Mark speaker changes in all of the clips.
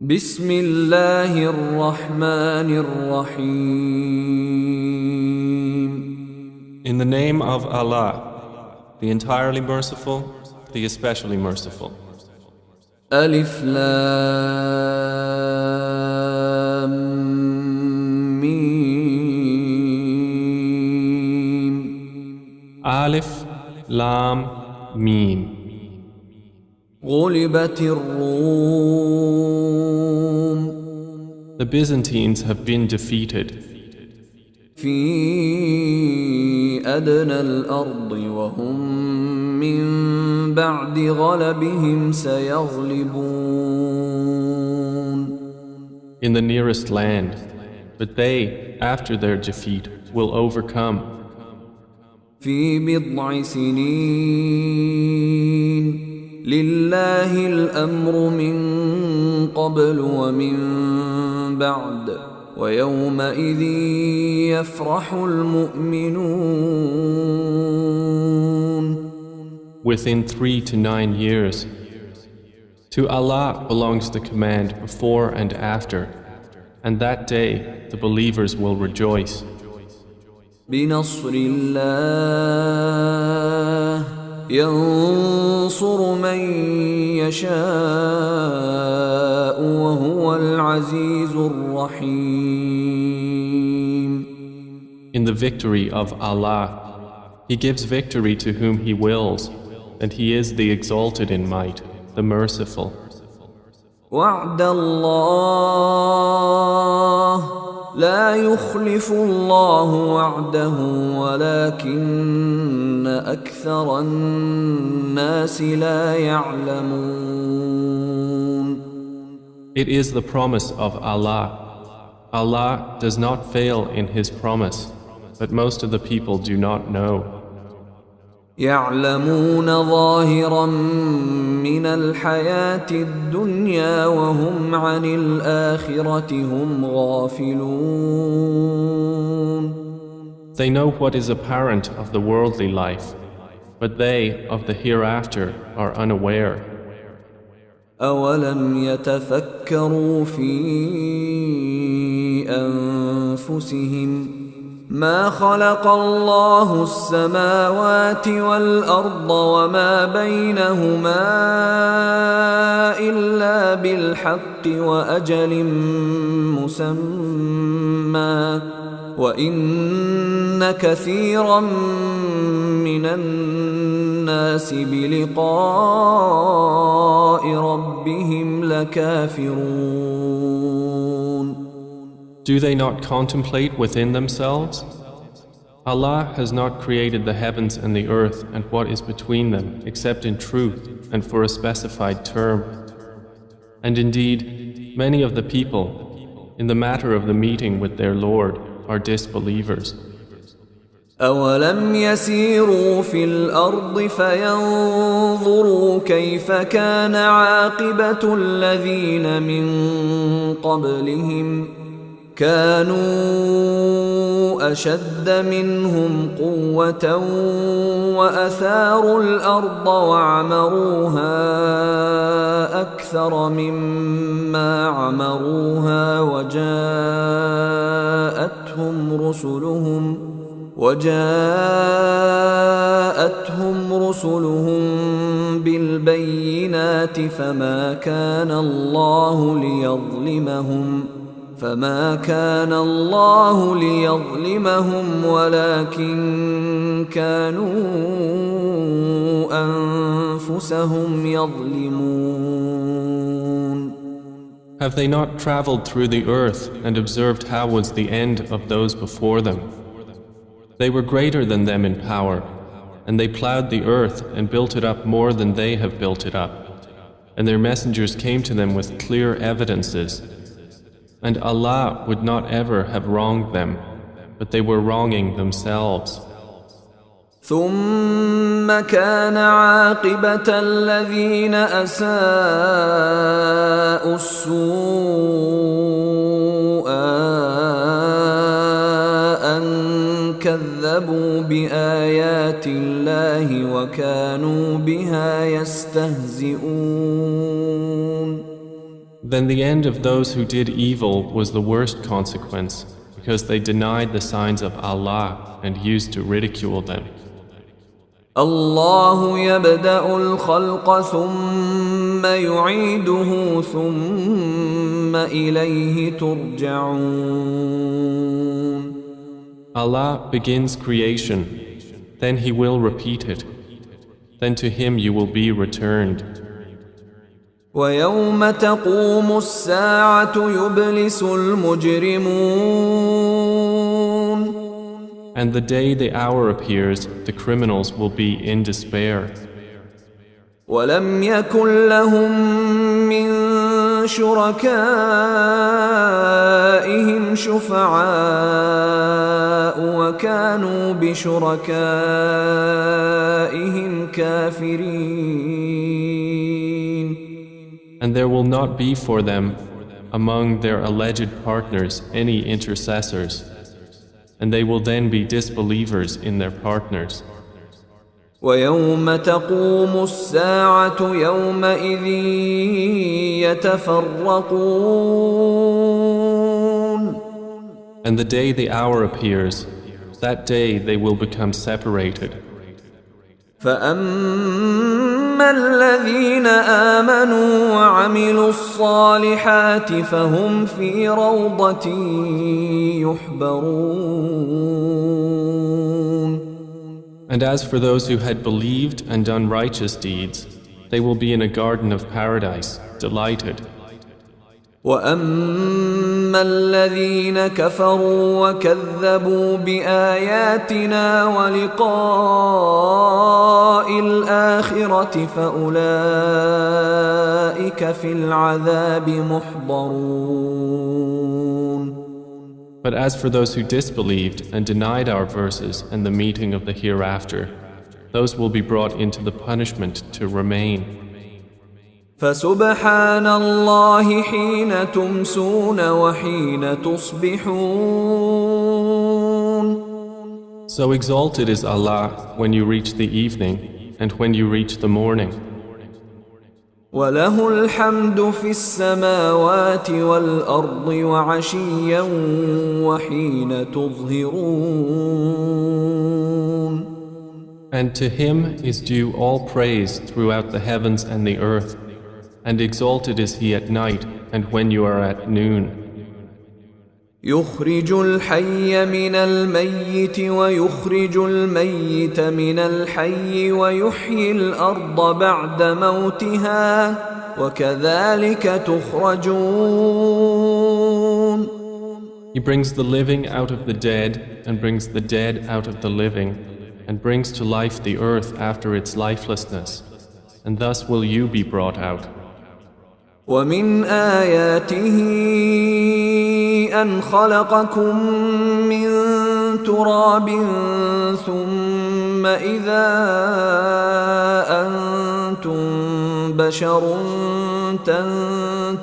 Speaker 1: بسم الله الرحمن الرحيم.
Speaker 2: In the name of Allah, the entirely merciful, the especially merciful.
Speaker 1: ألف لام ميم.
Speaker 2: Alif, Lam, Mim.
Speaker 1: غلبت الروم
Speaker 2: The Byzantines have been defeated
Speaker 1: في أدنى الأرض وهم من بعد غلبهم سيغلبون.
Speaker 2: in the nearest land, but they, after their defeat, will overcome.
Speaker 1: في بضع سنين لله الأمر من قبل ومن بعد ويومئذ يفرح المؤمنون.
Speaker 2: Within 3 to 9 years. To Allah belongs the command before and after, and that day the believers will rejoice.
Speaker 1: بنصر الله ينصر من يشاء وهو العزيز الرحيم.
Speaker 2: In the victory of Allah, He gives victory to whom He wills, and He is the exalted in might, the merciful.
Speaker 1: وعد الله لا يخلف الله وعده ولكن أكثر الناس لا يعلمون.
Speaker 2: It is the promise of Allah. Allah does not fail in His promise, but most of the people do not know.
Speaker 1: يعلمون ظاهرا من الحياة الدنيا وهم عن الآخرة هم غافلون.
Speaker 2: They know what is apparent of the worldly life, but they of the hereafter are unaware.
Speaker 1: أولم يتفكروا في أنفسهم ما خلق الله السماوات والأرض وما بينهما إلا بالحق وأجل مسمى وإن كثيرا من الناس بلقاء ربهم لكافرون.
Speaker 2: Do they not contemplate within themselves? Allah has not created the heavens and the earth and what is between them except in truth and for a specified term. And indeed, many of the people, in the matter of the meeting with their Lord, are disbelievers.
Speaker 1: أولم يسيروا في الأرض فينظروا كيف كان عاقبة الذين من قبلهم كانوا أشد منهم قوة وأثاروا الأرض وعمروها أكثر مما عمروها وجاءتهم رسلهم بالبينات فما كان الله ليظلمهم ولكن كانوا أنفسهم يظلمون.
Speaker 2: Have they not traveled through the earth and observed how was the end of those before them? They were greater than them in power, and they plowed the earth and built it up more than they have built it up. And their messengers came to them with clear evidences. And Allah would not ever have wronged them, but they were wronging themselves.
Speaker 1: ثم كان عاقبة الذين أساءوا السوء أن كذبوا بآيات الله وكانوا بها يستهزئون.
Speaker 2: Then the end of those who did evil was the worst consequence, because they denied the signs of Allah and used to ridicule them.
Speaker 1: الله يبدأ الخلق ثم يعيده ثم إليه ترجعون.
Speaker 2: Allah begins creation, then He will repeat it. Then to Him you will be returned.
Speaker 1: ويوم تقوم الساعة يبلس المجرمون.
Speaker 2: And the day the hour appears, the criminals will be in despair.
Speaker 1: ولم يكن لهم من شركائهم شفعاء وكانوا بشركائهم كافرين.
Speaker 2: And there will not be for them among their alleged partners any intercessors, and they will then be disbelievers in their partners.
Speaker 1: ويوم تقوم الساعة يومئذ يتفرقون.
Speaker 2: And the day the hour appears, that day they will become separated.
Speaker 1: فأما الذين آمنوا وعملوا الصالحات فهم في روضة يحبرون.
Speaker 2: And as for those who had believed and done righteous deeds, they will be in a garden of paradise, delighted.
Speaker 1: وأما الذين كفروا وكذبوا بآياتنا ولقاء الآخرة فأولئك في العذاب محضرون.
Speaker 2: But as for those who disbelieved and denied our verses and the meeting of the hereafter, those will be brought into the punishment to remain.
Speaker 1: فسبحان الله حين تمسون وحين تصبحون.
Speaker 2: So exalted is Allah when you reach the evening and when you reach the morning.
Speaker 1: وله الحمد في السماوات والأرض وعشيا وحين تظهرون.
Speaker 2: And to Him is due all praise throughout the heavens and the earth, and exalted is He at night and when you are at noon.
Speaker 1: يخرج الحي من الميت ويخرج الميت من الحي ويحيي الأرض بعد موتها وكذلك تخرجون.
Speaker 2: He brings the living out of the dead and brings the dead out of the living and brings to life the earth after its lifelessness, and thus will you be brought out.
Speaker 1: ومن آياته أن خلقكم من تراب ثم إذا أنتم بشر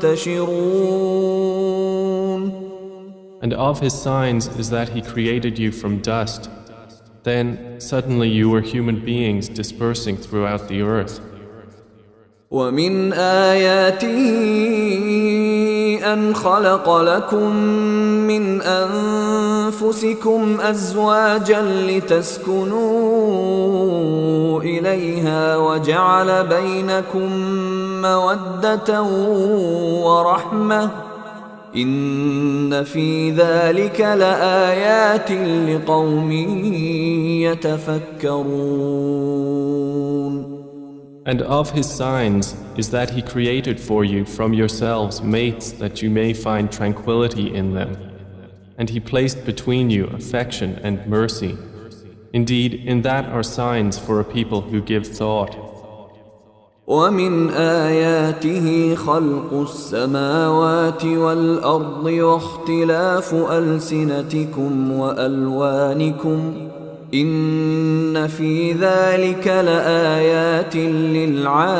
Speaker 1: تنتشرون.
Speaker 2: And of His signs is that He created you from dust. Then suddenly you were human beings dispersing throughout the earth.
Speaker 1: ومن آياته أن خلق لكم من أنفسكم أزواجا لتسكنوا إليها وجعل بينكم مودة ورحمة إن في ذلك لآيات لقوم يتفكرون.
Speaker 2: And of His signs is that He created for you from yourselves mates that you may find tranquility in them. And He placed between you affection and mercy. Indeed, in that are signs for a people who give thought.
Speaker 1: ومن آياته خلق السماوات والأرض واختلاف ألسنتكم وألوانكم إن في ذلك لآيات للعالمين.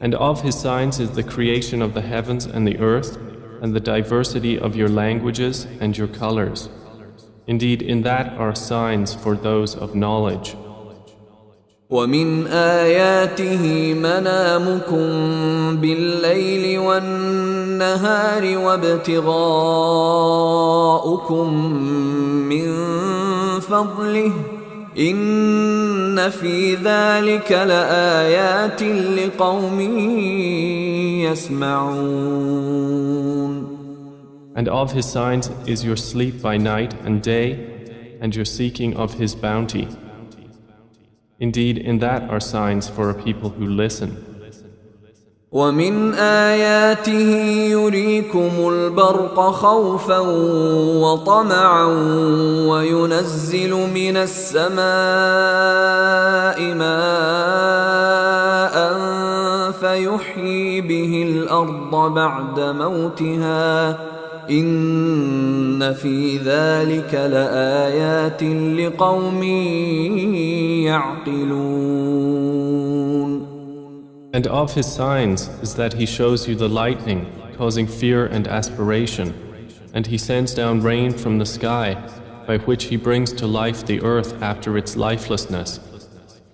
Speaker 2: And of His signs is the creation of the heavens and the earth and the diversity of your languages and your colors. Indeed, in that are signs for those of knowledge.
Speaker 1: ومن آياته منامكم بالليل والنهار وابتغاؤكم من فضله إن في ذلك لآيات لقوم يسمعون.
Speaker 2: And of his signs is your sleep by night and day, and your seeking of his bounty. Indeed, in that are signs for a people who listen.
Speaker 1: ومن آياته يريكم البرق خوفا وطمعا وينزل من السماء ماء فيحيي به الأرض بعد موتها إن في ذلك لآيات لقوم يعقلون.
Speaker 2: And of his signs is that he shows you the lightning, causing fear and aspiration, and he sends down rain from the sky, by which he brings to life the earth after its lifelessness.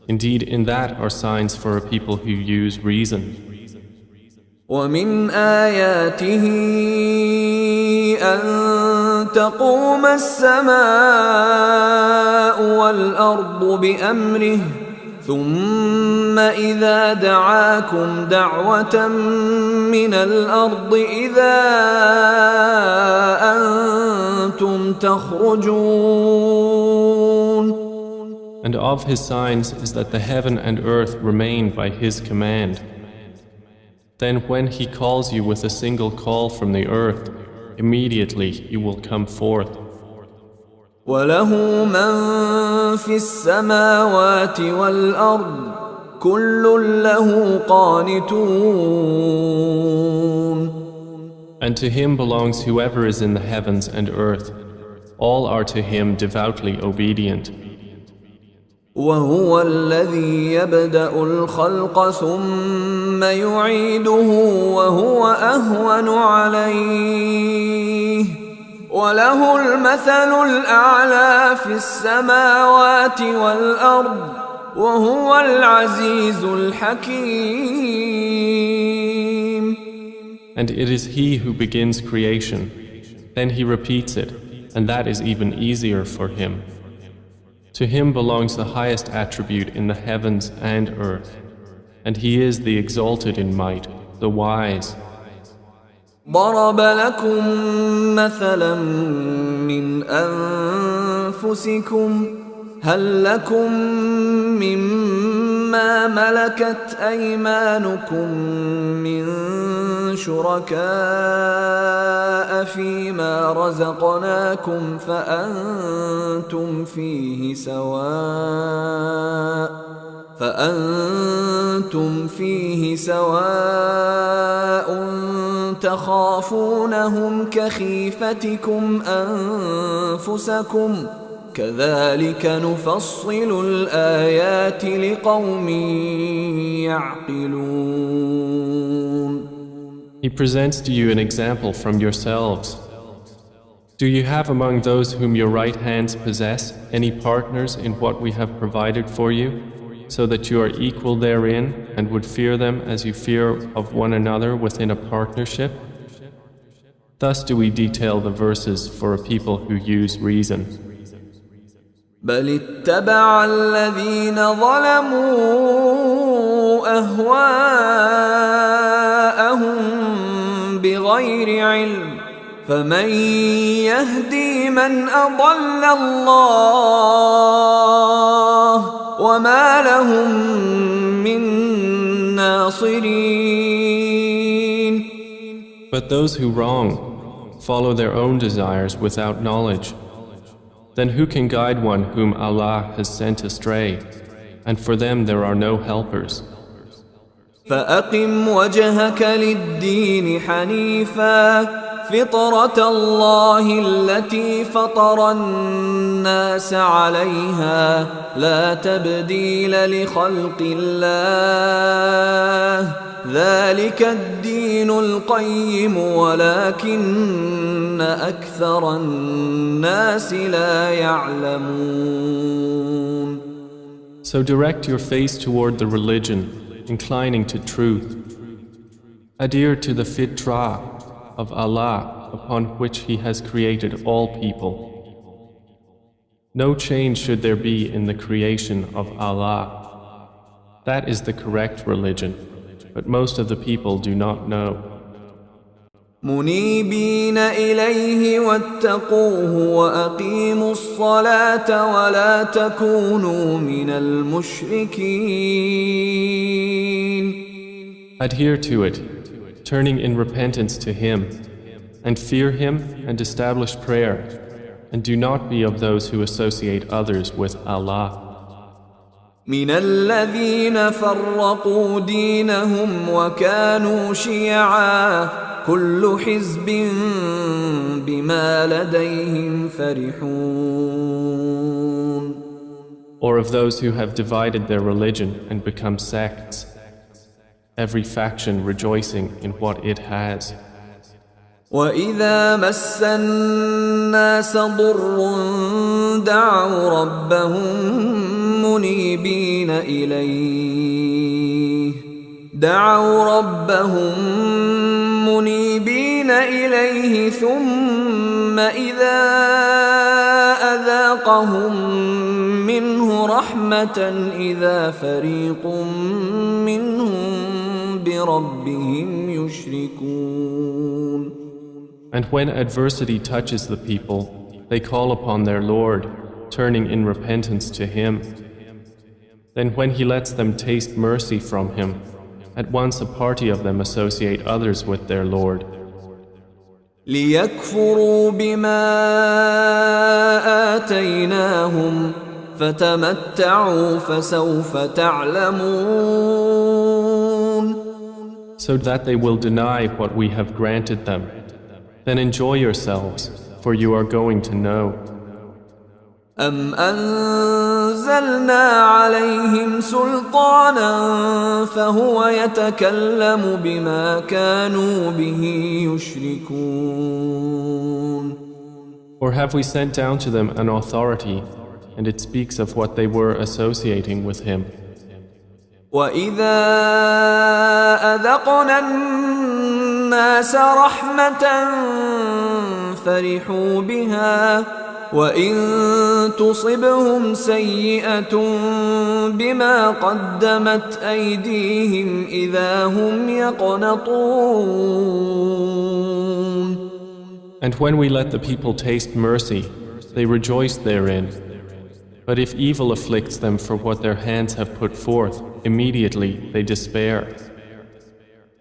Speaker 2: Indeed, in that are signs for a people who use reason.
Speaker 1: ومن آياته أن تقوم السماء والأرض بأمره ثم إذا دعاكم دعوة من الأرض إذا أنتم تخرجون.
Speaker 2: And of his signs is that the heaven and earth remain by his command. Then when he calls you with a single call from the earth, immediately you will come forth.
Speaker 1: وله من في السماوات والأرض كل له قانتون.
Speaker 2: And to him belongs whoever is in the heavens and earth. All are to him devoutly obedient.
Speaker 1: وهو الذي يبدأ الخلق ثم يعيده وهو أهون عليه وله المثل الأعلى في السماوات والأرض وهو العزيز الحكيم.
Speaker 2: And it is he who begins creation. Then he repeats it, and that is even easier for him. To him belongs the highest attribute in the heavens and earth, and he is the exalted in might, the wise.
Speaker 1: ضرب لكم مثلا من أنفسكم هل لكم مما ملكت أيمانكم من شركاء فيما رزقناكم فأنتم فيه سواء تخافونهم كخيفتكم أنفسكم كذلك نفصل الآيات لقوم يعقلون.
Speaker 2: He presents to you an example from yourselves. Do you have among those whom your right hands possess any partners in what we have provided for you, so that you are equal therein and would fear them as you fear of one another within a partnership? Thus do we detail the verses for a people who use reason.
Speaker 1: بل اتبع الذين ظلموا أهواءهم بغير علم فمن يهدي من أضل الله وما لهم من ناصرين.
Speaker 2: But those who wrong follow their own desires without knowledge. Then who can guide one whom Allah has sent astray? And for them there are no helpers.
Speaker 1: فأقم وجهك للدين حنيفا فطرة الله التي فطر الناس عليها لا تبديل لخلق الله ذلك الدين القيم ولكن أكثر الناس لا يعلمون.
Speaker 2: So direct your face toward the religion, inclining to truth. Adhere to the fitrah of Allah upon which He has created all people. No change should there be in the creation of Allah. That is the correct religion, but most of the people do not know.
Speaker 1: منيبين إليه واتقوه وأقيموا الصلاة ولا تكونوا من المشركين.
Speaker 2: Adhere to it, turning in repentance to Him, and fear Him and establish prayer, and do not be of those who associate others with Allah.
Speaker 1: من الذين فرقوا دينهم وكانوا شيعا كل حزب بما لديهم فرحون.
Speaker 2: Or of those who have divided their religion and become sects, every faction rejoicing in what it has.
Speaker 1: وإذا مس الناس ضر دعوا ربهم منيبين إليه ثم إذا أذاقهم منه رحمة إذا فريق منهم بربهم يشركون.
Speaker 2: And when adversity touches the people, they call upon their Lord, turning in repentance to Him. Then when He lets them taste mercy from Him, at once a party of them associate others with their Lord.
Speaker 1: ليكفروا بما آتيناهم فتمتعوا فسوف تعلمون.
Speaker 2: So that they will deny what we have granted them. Then enjoy yourselves, for you are going to know.
Speaker 1: أم أنزلنا عليهم سلطانا فهو يتكلم بما كانوا به يشركون.
Speaker 2: Or have we sent down to them an authority, and it speaks of what they were associating with Him?
Speaker 1: وإذا أذقنا الناس رحمة فرحوا بها وإن تصبهم سيئة بما قدمت أيديهم إذا هم يقنطون.
Speaker 2: And when we let the people taste mercy, they rejoice therein. But if evil afflicts them for what their hands have put forth, immediately they despair.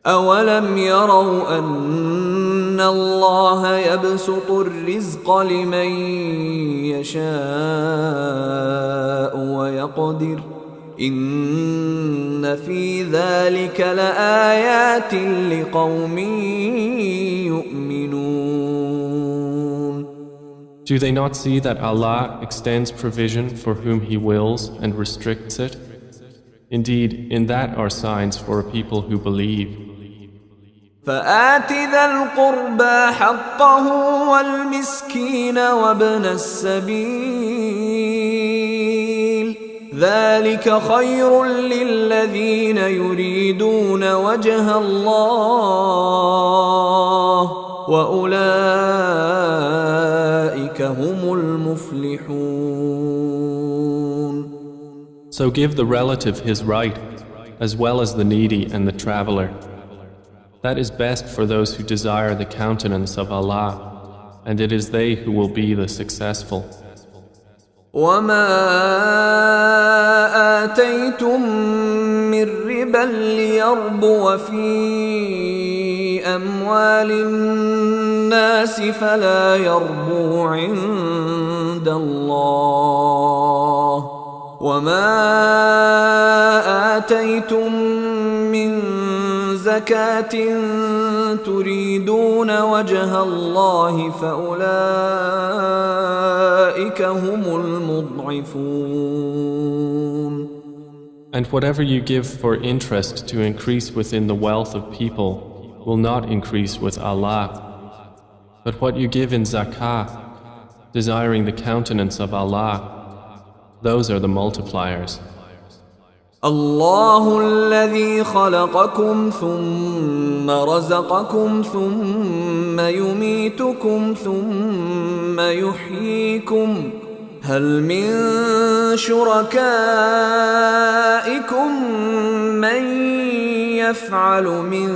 Speaker 1: أولم يروا أن الله يبسط الرزق لمن يشاء ويقدر إن في ذلك لآيات لقوم يؤمنون.
Speaker 2: Do they not see that Allah extends provision for whom He wills and restricts it? Indeed, in that are signs for a people who believe.
Speaker 1: فآت ذا القربى حقه والمسكين وابن السبيل ذلك خير للذين يريدون وجه الله وأولئك هم المفلحون.
Speaker 2: So give the relative his right, as well as the needy and the traveler. That is best for those who desire the countenance of Allah, and it is they who will be the successful.
Speaker 1: وما آتيتم من ربا ليربو في أموال الناس فلا يربو عند الله وما آتيتم من زكاة تريدون وجه الله فأولئك هم المضعفون.
Speaker 2: And whatever you give for interest to increase within the wealth of people will not increase with Allah. But what you give in zakah, desiring the countenance of Allah, those are the multipliers.
Speaker 1: الله الذي خلقكم ثم رزقكم ثم يميتكم ثم يحييكم هل من شركائكم من يفعل من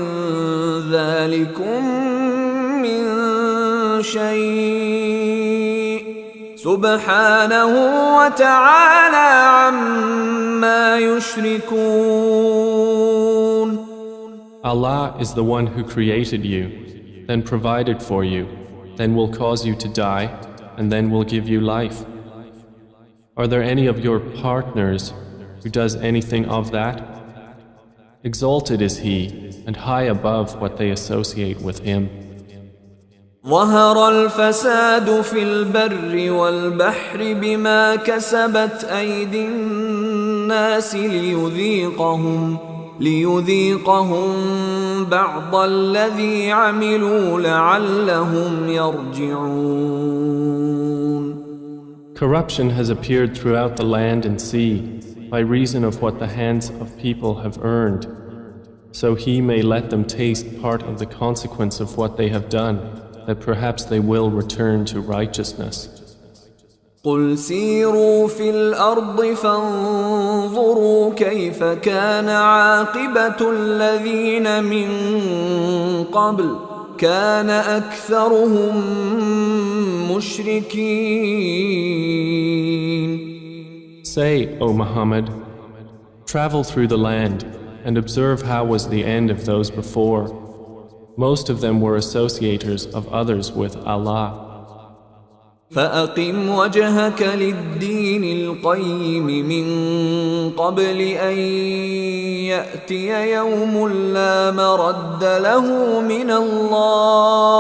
Speaker 1: ذلكم من شيء سبحانه وتعالى عما يشركون.
Speaker 2: Allah is the one who created you, then provided for you, then will cause you to die, and then will give you life. Are there any of your partners who does anything of that? Exalted is He, and high above what they associate with Him.
Speaker 1: ظهر الفساد في البر والبحر بما كسبت أيدي الناس ليذيقهم بعض الذي عملوا لعلهم يرجعون.
Speaker 2: Corruption has appeared throughout the land and sea by reason of what the hands of people have earned, so He may let them taste part of the consequence of what they have done, that perhaps they will return to righteousness.
Speaker 1: قل سيروا في الأرض فانظروا كيف كان عاقبة الذين من قبل كان أكثرهم مشركين.
Speaker 2: Say, O Muhammad, travel through the land and observe how was the end of those before. Most of them were associators of others with Allah.
Speaker 1: فأقم وجهك للدين القيم من قبل أن يأتي يوم لا مرد له من الله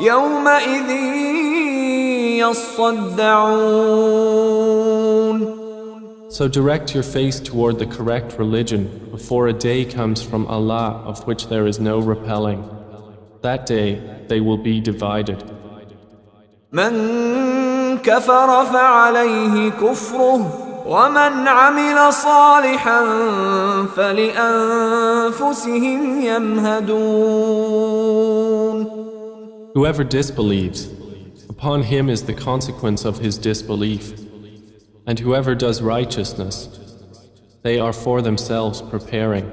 Speaker 1: يومئذ يصدعون.
Speaker 2: So direct your face toward the correct religion before a day comes from Allah of which there is no repelling. That day they will be divided.
Speaker 1: من كفر فعليه كفره ومن عمل صالحا فلأنفسهم يمهدون.
Speaker 2: Whoever disbelieves, upon him is the consequence of his disbelief. And whoever does righteousness, they are for themselves preparing.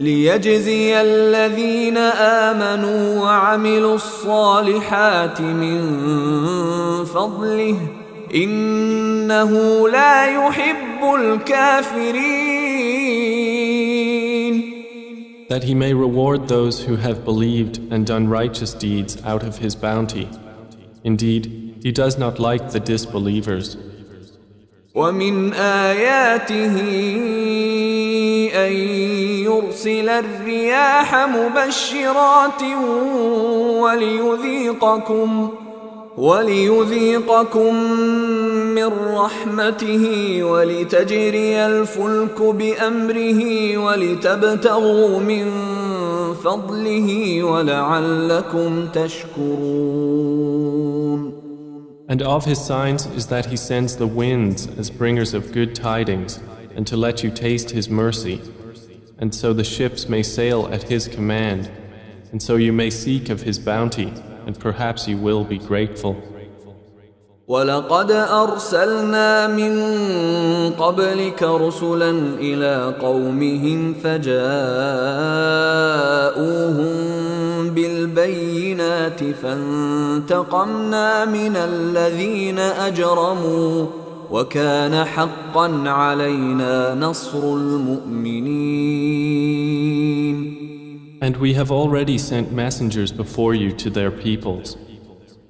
Speaker 1: ليجزي الذين آمنوا وعملوا الصالحات من فضله إنه لا يحب الكافرين.
Speaker 2: That he may reward those who have believed and done righteous deeds out of his bounty. Indeed, he does not like the disbelievers.
Speaker 1: ومن آياته أن يرسل الرياح مبشرات وليذيقكم من رحمته ولتجري الفلك بأمره ولتبتغوا من فضله ولعلكم تشكرون.
Speaker 2: And of his signs is that he sends the winds as bringers of good tidings, and to let you taste his mercy, and so the ships may sail at his command, and so you may seek of his bounty, and perhaps you will be grateful.
Speaker 1: ولقد أرسلنا من قبلك رسلا إلى قومهم فجاءوهم بالبينات فانتقمنا من الذين أجرموا وكان حقا علينا نصر المؤمنين.
Speaker 2: And we have already sent messengers before you to their peoples,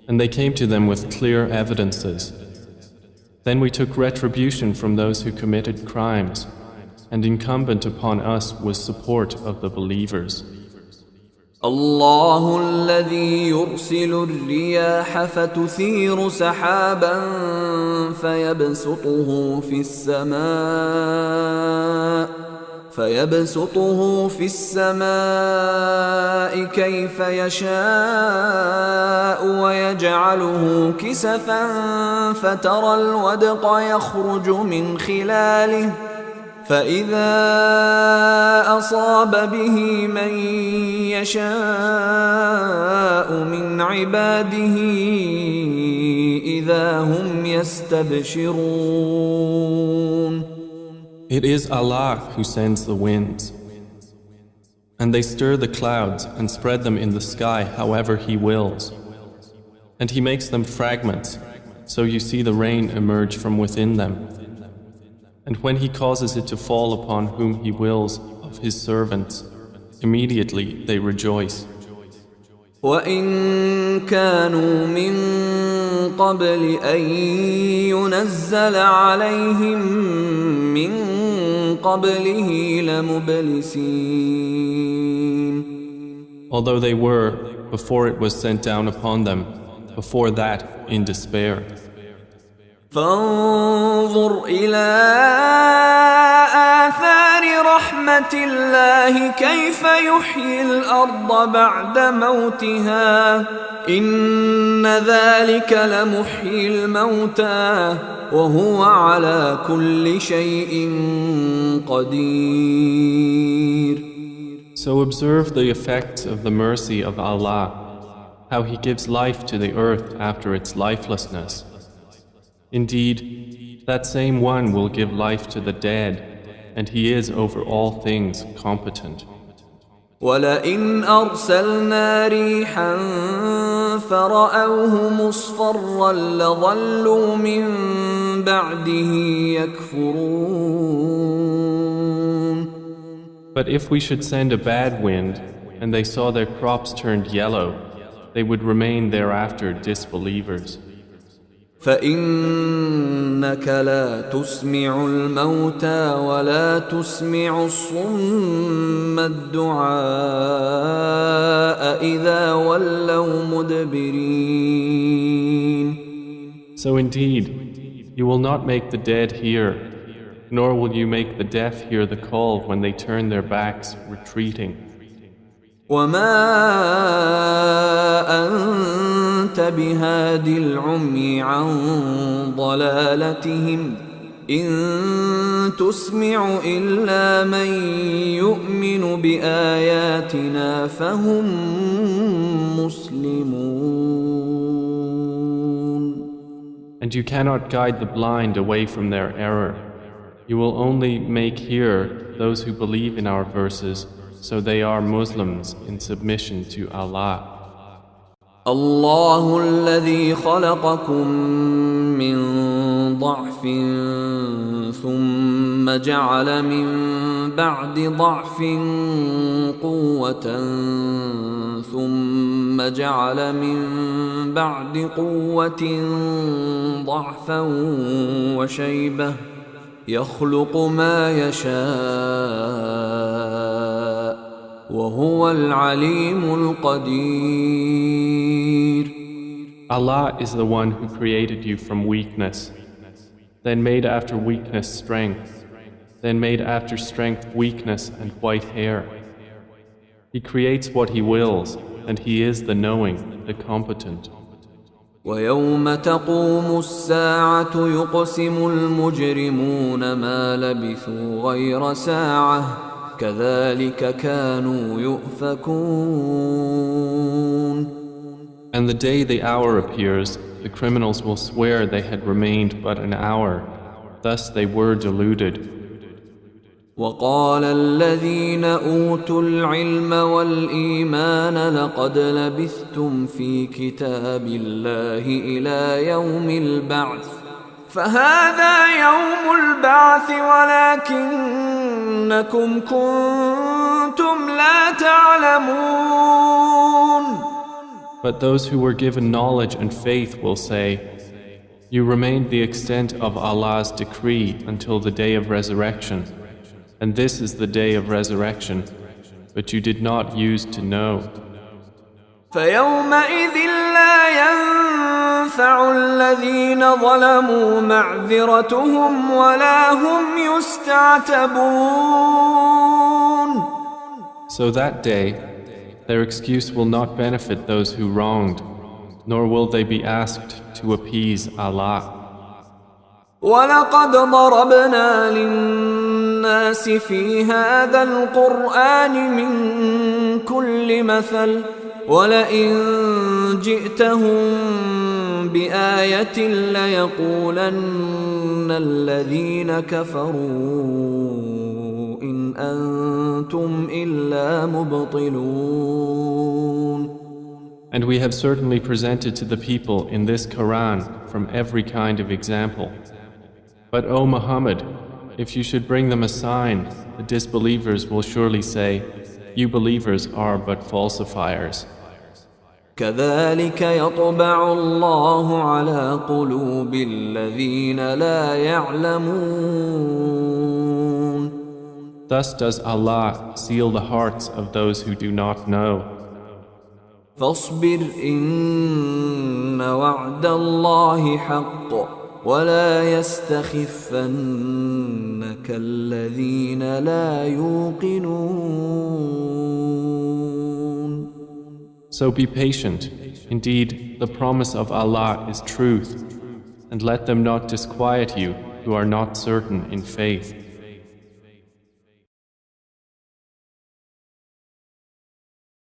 Speaker 2: and they came to them with clear evidences. Then we took retribution from those who committed crimes, and incumbent upon us was support of the believers.
Speaker 1: الله الذي يرسل الرياح فتثير سحابا فيبسطه في السماء كيف يشاء يجعله كسفا فترى الودق يخرج من خلاله فإذا أصاب به من يشاء من عباده إذا هم يستبشرون.
Speaker 2: It is Allah who sends the winds, and they stir the clouds and spread them in the sky however He wills. And He makes them fragments, so you see the rain emerge from within them. And when He causes it to fall upon whom He wills of His servants, immediately they rejoice.
Speaker 1: وَإِن كَانُوا مِن قَبْلِ أَن يُنَزَّلَ عَلَيْهِم مِّن قَبْلِهِ لَمُبْلِسِينَ.
Speaker 2: Although they were, before it was sent down upon them, before that in despair.
Speaker 1: فانظر إلى آثار رحمة الله كيف يحيي الأرض بعد موتها إن ذلك لمحيي الموتى وهو على كل شيء قدير.
Speaker 2: So observe the effects of the mercy of Allah, how He gives life to the earth after its lifelessness. Indeed, that same one will give life to the dead, and He is over all things competent.
Speaker 1: وَلَئِنْ أَرْسَلْنَا رِيحًا فَرَأَوْهُ مُصْفَرًّا لَظَلُّوا مِنْ بَعْدِهِ يَكْفُرُونَ.
Speaker 2: But if we should send a bad wind, and they saw their crops turned yellow, they would remain thereafter disbelievers.
Speaker 1: فإنك لا تسمع الموتى ولا تسمع الصم الدعاء إذا ولوا مدبرين.
Speaker 2: So indeed, you will not make the dead hear, nor will you make the deaf hear the call when they turn their backs, retreating.
Speaker 1: وما أنت بهاد العمي عن ضلالتهم إن تسمع إلا من يؤمن بآياتنا فهم مسلمون.
Speaker 2: And you cannot guide the blind away from their error. You will only make hear those who believe in our verses, so they are Muslims in submission to Allah.
Speaker 1: الله الذي خلقكم من ضعف ثم جعل من بعد ضعف قوة ثم جعل من بعد قوة ضعفا وشيبة يخلق ما يشاء وهو العليم القدير.
Speaker 2: Allah is the one who created you from weakness, then made after weakness strength, then made after strength weakness and white hair. He creates what He wills, and He is the knowing, the competent.
Speaker 1: ويوم تقوم الساعة يقسم المجرمون ما لبثوا غير ساعة كذلك كانوا يؤفكون.
Speaker 2: And the day the hour appears, the criminals will swear they had remained but an hour. Thus they were deluded.
Speaker 1: وقال الذين أوتوا العلم والإيمان لقد لبثتم في كتاب الله إلى يوم البعث فهذا يوم البعث ولكنكم كنتم لا تعلمون.
Speaker 2: But those who were given knowledge and faith will say, you remained the extent of Allah's decree until the day of resurrection. And this is the day of resurrection, but you did not use to know.
Speaker 1: فيومئذ لا ينفع الذين ظلموا معذرتهم ولا هم يستعتبون.
Speaker 2: So that day, their excuse will not benefit those who wronged, nor will they be asked to appease Allah.
Speaker 1: ولقد ضربنا للناس في هذا القرآن من كل مثل ولئن جئتهم بآية ليقولن الذين كفروا إن أنتم إلا مبطلون.
Speaker 2: And we have certainly presented to the people in this Quran from every kind of example. But O Muhammad, if you should bring them a sign, the disbelievers will surely say, you believers are but falsifiers.
Speaker 1: كذلك يطبع الله على قلوب الذين لا يعلمون.
Speaker 2: Thus does Allah seal the hearts of those who do not know.
Speaker 1: فاصبر إن وعد الله حق ولا يستخفنك الذين لا يوقنون.
Speaker 2: So be patient. Indeed, the promise of Allah is truth, and let them not disquiet you who are not certain in faith.